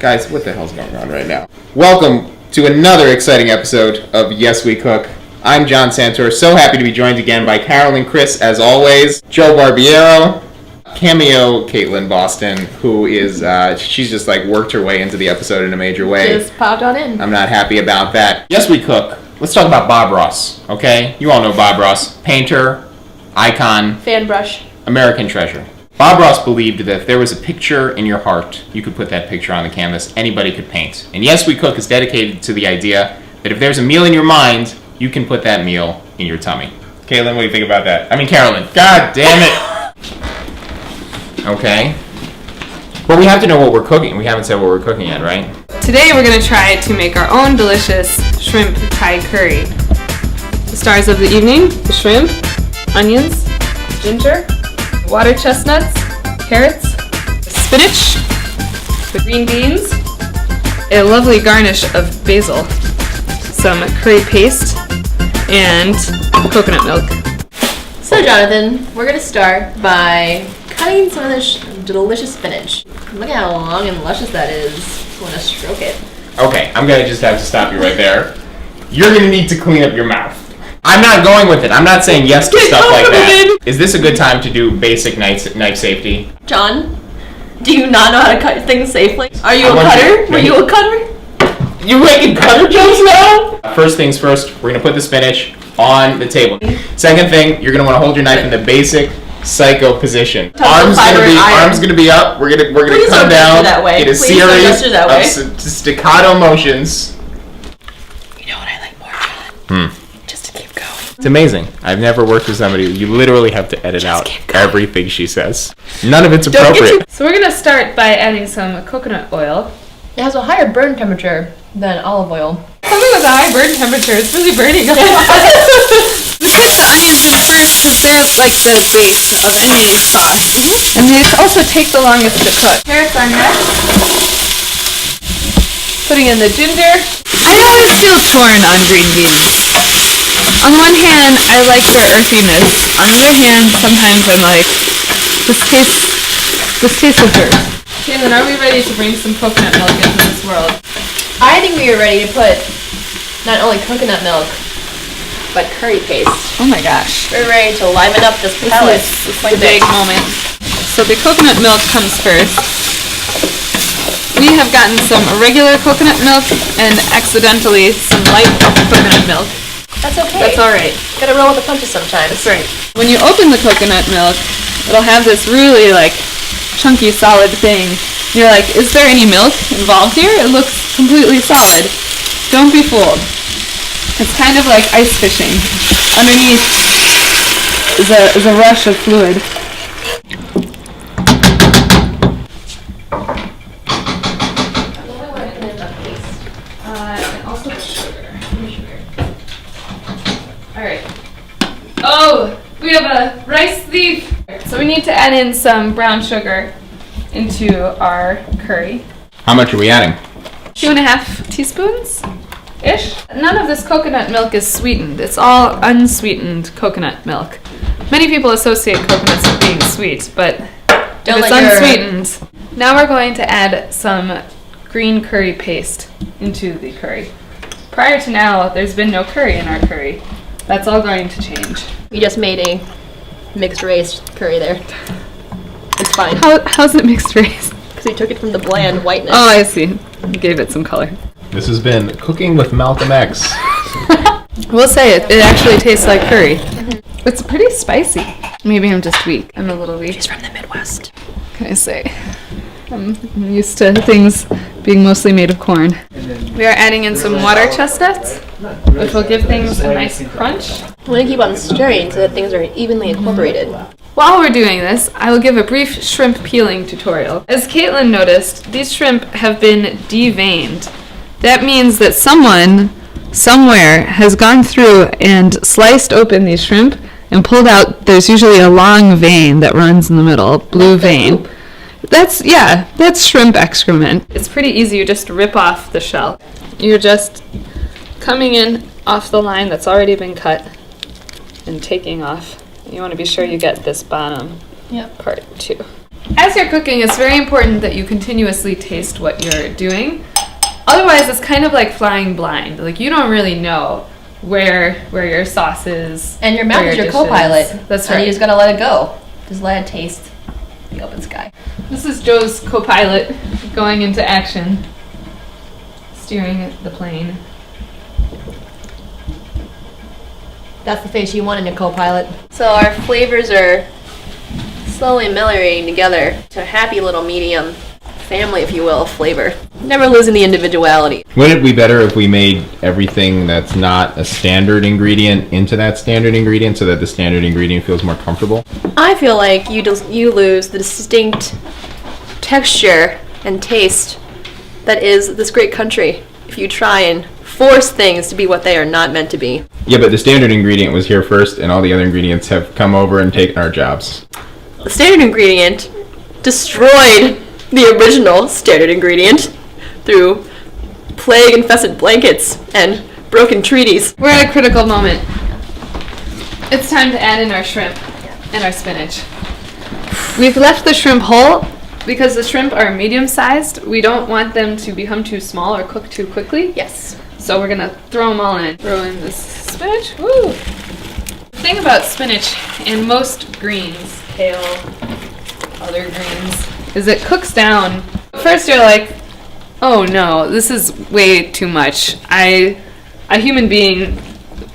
Guys, what the hell's going on right now? Welcome to another exciting episode of Yes We Cook. I'm John Santor, so happy to be joined again by Carol and Chris, as always. Joe Barbiero, cameo Caitlin Boston, who is, she's just like worked her way into the episode in a major way. Just popped on in. I'm not happy about that. Yes We Cook. Let's talk about Bob Ross, okay? You all know Bob Ross. Painter, icon, fan brush, American treasure. Bob Ross believed that if there was a picture in your heart, you could put that picture on the canvas. Anybody could paint. And Yes We Cook is dedicated to the idea that if there's a meal in your mind, you can put that meal in your tummy. Caitlin, what do you think about that? I mean, Carolyn. God damn it. Okay. But we have to know what we're cooking. We haven't said what we're cooking yet, right? Today we're going to try to make our own delicious shrimp Thai curry. The stars of the evening, the shrimp, onions, ginger, water chestnuts, carrots, spinach, the green beans, a lovely garnish of basil, some curry paste, and coconut milk. So Jonathan, we're going to start by cutting some of this delicious spinach. Look at how long and luscious that is. I want to stroke it. Okay, I'm going to just have to stop you right there. You're going to need to clean up your mouth. I'm not going with it. I'm not saying yes to stuff like that. Is this a good time to do basic knife safety? John, do you not know how to cut things safely? Are you a cutter? Were you a cutter? You making cutter jokes now? First things first, we're going to put the spinach on the table. Second thing, you're going to want to hold your knife in the basic psycho position. Arms gonna be up. We're gonna come down in a series of staccato motions. You know what I like more, John? Just to keep going. It's amazing. I've never worked with somebody. You literally have to edit out everything she says. None of it's appropriate. So we're going to start by adding some coconut oil. It has a higher burn temperature than olive oil. Something with a high burn temperature. It's really burning. We put the onions in first because they're like the base of any sauce. Mm-hmm. And these also take the longest to cook. Carrots are next. Putting in the ginger. I always feel torn on green beans. On one hand, I like their earthiness. On the other hand, sometimes I'm like, this tastes of dirt. Caitlin, are we ready to bring some coconut milk into this world? I think we are ready to put not only coconut milk, but curry paste. Oh my gosh. We're ready to liven up this palate. This is the big moment. So the coconut milk comes first. We have gotten some regular coconut milk and accidentally some light coconut milk. That's okay. That's alright. Gotta roll with the punches sometimes. That's right. When you open the coconut milk, it'll have this really like chunky solid thing. You're like, is there any milk involved here? It looks completely solid. Don't be fooled. It's kind of like ice fishing. Underneath is a rush of fluid. And also sugar. Alright. Oh, we have a rice leaf. So we need to add in some brown sugar into our curry. How much are we adding? 2.5 teaspoons-ish. None of this coconut milk is sweetened. It's all unsweetened coconut milk. Many people associate coconuts with being sweet, but it's unsweetened. Now we're going to add some green curry paste into the curry. Prior to now, there's been no curry in our curry. That's all going to change. You just made a mixed race curry there. It's fine. How's it mixed race? Because we took it from the bland whiteness. Oh, I see. You gave it some color. This has been Cooking with Malcolm X. We'll say it actually tastes like curry. Mm-hmm. It's pretty spicy. Maybe I'm just weak. I'm a little weak. She's from the Midwest. What can I say? I'm used to things being mostly made of corn. We are adding in some water chestnuts, which will give things a nice crunch. I'm going to keep on stirring so that things are evenly incorporated. While we're doing this, I will give a brief shrimp peeling tutorial. As Caitlin noticed, these shrimp have been deveined. That means that someone, somewhere, has gone through and sliced open these shrimp and pulled out, there's usually a long vein that runs in the middle, blue vein. That's shrimp excrement. It's pretty easy, you just rip off the shell. You're just coming in off the line that's already been cut and taking off. You want to be sure you get this bottom part too. As you're cooking, it's very important that you continuously taste what you're doing. Otherwise, it's kind of like flying blind. Like, you don't really know where your sauce is. And your mouth where is your dish is. co-pilot. That's And right. you just gotta let it go. Just let it taste the open sky. This is Joe's co-pilot going into action, steering the plane. That's the face you want in your co-pilot. So our flavors are slowly mellowing together to a happy little medium family, if you will, of flavor. Never losing the individuality. Wouldn't it be better if we made everything that's not a standard ingredient into that standard ingredient so that the standard ingredient feels more comfortable? I feel like you lose the distinct texture and taste that is this great country if you try and force things to be what they are not meant to be. Yeah, but the standard ingredient was here first, and all the other ingredients have come over and taken our jobs. The standard ingredient destroyed the original standard ingredient through plague-infested blankets and broken treaties. We're at a critical moment. It's time to add in our shrimp and our spinach. We've left the shrimp whole because the shrimp are medium-sized. We don't want them to become too small or cook too quickly. Yes. So we're gonna throw them all in. Throw in this spinach. Woo! The thing about spinach and most greens, kale, other greens, is it cooks down. First you're like, oh no, this is way too much. A human being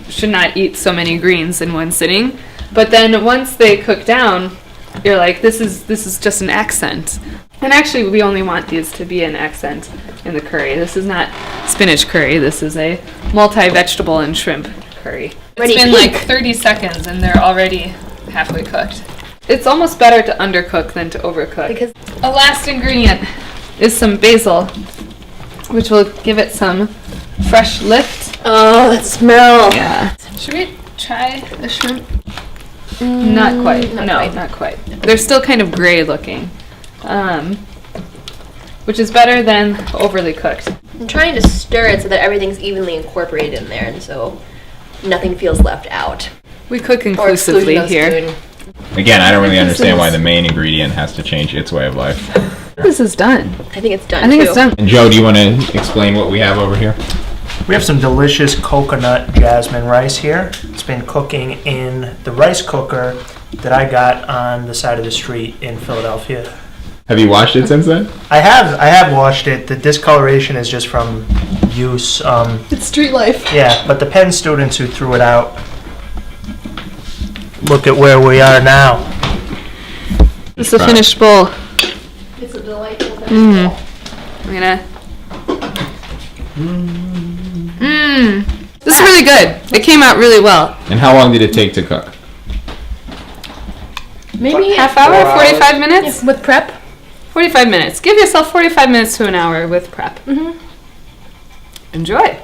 should not eat so many greens in one sitting. But then once they cook down, you're like, this is just an accent. And actually, we only want these to be an accent in the curry. This is not spinach curry. This is a multi-vegetable and shrimp curry. Ready It's been peak. like 30 seconds and they're already halfway cooked. It's almost better to undercook than to overcook. Because A last ingredient is some basil, which will give it some fresh lift. oh, that smell. Yeah. Should we try the shrimp? Not quite. not No, quite. not quite. They're still kind of gray looking, which is better than overly cooked. I'm trying to stir it so that everything's evenly incorporated in there, and so nothing feels left out. We cook Or inclusively exclusion of here. spoon. Again, I don't really understand why the main ingredient has to change its way of life. This is done. I think it's done. I think too. it's done. And Joe, do you want to explain what we have over here? We have some delicious coconut jasmine rice here. It's been cooking in the rice cooker that I got on the side of the street in Philadelphia. Have you watched it since then? I have washed it. The discoloration is just from use. It's street life. Yeah, but the Penn students who threw it out, look at where we are now. This is a Right. finished bowl. It's a delightful thing. I'm gonna. This is really good. It came out really well. And how long did it take to cook? Maybe Half hour, 45 minutes? with prep. 45 minutes. Give yourself 45 minutes to an hour with prep. Enjoy.